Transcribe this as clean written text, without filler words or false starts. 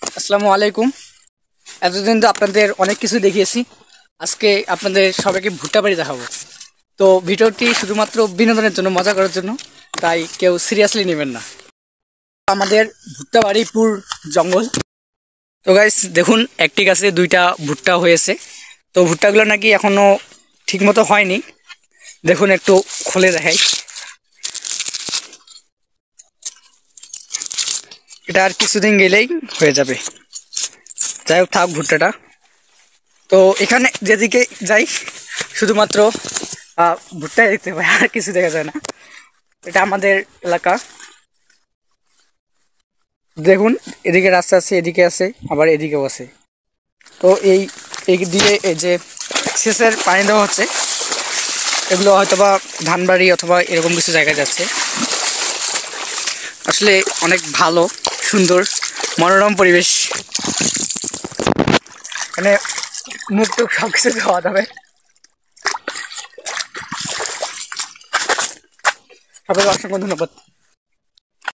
আসসালামু আলাইকুম। এতদিন তো আপনাদের অনেক কিছু দেখিয়েছি। আজকে আপনাদের সবাইকে ভুট্টা বাড়ি দেখাবো। তো ভিডিওটি শুধুমাত্র বিনোদনের জন্য, মজা করার জন্য, তাই কেউ সিরিয়াসলি নেবেন না। আমাদের ভুট্টা বাড়ি পুর জঙ্গল। তো গাইস দেখুন, একটি গাছে দুইটা ভুট্টা হয়েছে। তো ভুট্টাগুলো নাকি এখনো ঠিকমতো হয়নি। দেখুন, একটু খুলে দেখাই। এটা আর কিছুদিন গেলেই হয়ে যাবে। যাই হোক, থাক ভুট্টাটা। তো এখানে যেদিকে যাই শুধুমাত্র ভুট্টাই দেখতে পাই, আর কিছু দেখা যায় না। এটা আমাদের এলাকা। দেখুন, এদিকে রাস্তা আছে, এদিকে আছে, আবার এদিকেও আছে। তো এই দিয়ে এই যে সেচের পানি দেওয়া হচ্ছে, এগুলো হয়তোবা ধানবাড়ি অথবা এরকম কিছু জায়গায় যাচ্ছে। আসলে অনেক ভালো, সুন্দর, মনোরম পরিবেশ। মানে মুখ টুক সব কিছু খাওয়া যাবে। সবাইকে অসংখ্য ধন্যবাদ।